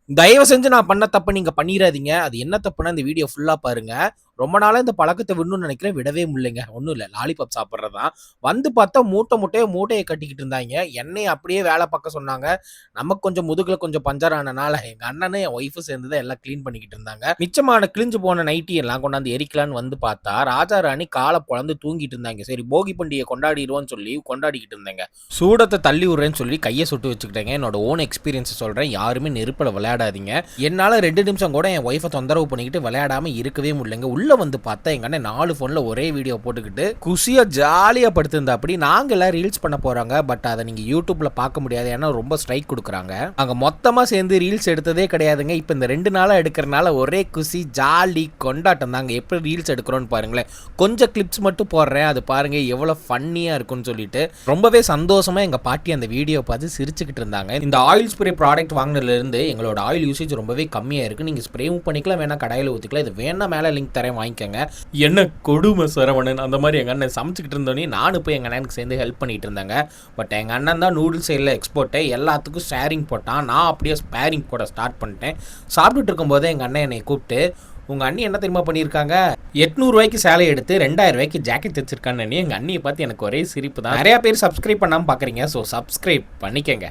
தயவு செஞ்சு நான் பண்ண தப்பு நீங்க பண்ணிராதீங்க. அது என்ன தப்புன்னா இந்த வீடியோ ஃபுல்லா பாருங்க. ரொம்ப நாளா இந்த பழக்கத்த விடணும்னு நெனைக்கிறேன். விடவே முடியலைங்க. ஒண்ணும் இல்ல. லாலிபாப் சாப்பிடுறது தான். வந்து பார்த்தா மூட்டைய கட்டிக்கிட்டு இருந்தாய்ங்க. என்னைய அப்படியே வேல பாக்க சொன்னாங்க. நமக்கு கொஞ்சம் முதுகுல கொஞ்சம் பஞ்சர் ஆனனால, எங்க அண்ணனும் என் ஒய்ஃபும் சேர்ந்து தான் எல்லாம் கிளீன் பண்ணிக்கிட்டு இருந்தாங்க. மிச்சமான கிழிஞ்சு போன நைட்டி எல்லாம் கொண்டாந்து எரிக்கலான்னு வந்து பார்த்தா, ராஜா ராணி கால பொளந்து தூங்கிட்டு இருந்தாய்ங்க. சரி போகி பண்டிகைய கொண்டாடிருவோம்னு சொல்லி கொண்டாடிக்கிட்டு இருந்தேங்க. சூடத்த தள்ளி விடுறேன்னு சொல்லி கைய சுட்டு வச்சுக்கிட்டேங்க. என்னோட ஓன் எக்ஸ்பீரியன்ஸ் சொல்றேன். யாருமே நெருப்புல விளையாடாதீங்க. என்னால 2 நிமிஷம் கூட என் ஒய்ஃப தொந்தரவு பண்ணிக்கிட்டு விளையாடாம இருக்கவே முடியலங்க. உள்ள வந்து பார்த்தா எங்க அண்ணன் 4 ஃபோன்ல ஒரே வீடியோ போட்டுக்கிட்டு குஷியா ஜாலியா படுத்திருந்தா அப்படி நாங்க எல்லாம் ரீல்ஸ் பண்ண போறாங்க. பட் அதை நீங்க யூடியூப்ல பார்க்க முடியாது. ஏன்னா ரொம்ப ஸ்ட்ரைக் கொடுக்குறாங்க. அங்க மொத்தமா சேர்ந்து ரீல்ஸ் எடுத்ததே கிடையாதுங்க. இப்ப இந்த 2 நாளா எடுக்கிறனால ஒரே குஷி ஜாலி கொண்டாட்டம் தாங்க. எப்படி ரீல்ஸ் எடுக்கிறோன்னு பாருங்களேன். கொஞ்சம் கிளிப்ஸ் மட்டும் போடுறேன். அது பாருங்க எவ்வளவு ஃபன்னியா இருக்கும்னு சொல்லிட்டு ரொம்பவே சந்தோஷமா எங்க பாட்டி அந்த வீடியோ பார்த்து சிரிச்சுக்கிட்டு இருந்தாங்க. இந்த ஆயில் ஸ்ப்ரே ப்ராடக்ட் வாங்கினதுல இருந்து எங்களோட ஆயில் யூசேஜ் ரொம்பவே கம்மியா இருக்கு. நீங்க ஸ்ப்ரேவும் பண்ணிக்கலாம், வேணா கடையில ஊத்திக்கலாம். இது வேணா மேல லிங்க் தரேன், வாங்கிக்கங்க. என்ன கொடுமை சரவணன் அந்த மாதிரி எங்க அண்ணன் சமைச்சுக்கிட்டு இருந்தோன்னே நானும் போய் எங்க அண்ணனுக்கு சேர்ந்து ஹெல்ப் பண்ணிட்டு இருந்தாங்க. பட் எங்க அண்ணன் தான் நூடுல்ஸ் சைடில் எக்ஸ்போர்ட்டை எல்லாத்துக்கும் ஷேரிங் போட்டான். நான் அப்படியே ஸ்பேரிங் போட ஸ்டார்ட் பண்ணிட்டேன். சாப்பிட்டுட்டு இருக்கும்போதே எங்க அண்ணன் என்னை கூப்பிட்டு, உங்க அண்ணி என்ன தெரியுமா பண்ணியிருக்காங்க, 800 ரூபாய்க்கு சேலை எடுத்து 2000 ரூபாய்க்கு ஜாக்கெட் தைச்சிருக்கான்னு. எங்க அண்ணியை பார்த்து எனக்கு ஒரே சிரிப்பு தான். நிறைய பேர் சப்ஸ்கிரைப் பண்ணாமல் பார்க்குறீங்க. ஸோ சப்ஸ்கிரைப் பண்ணிக்கங்க.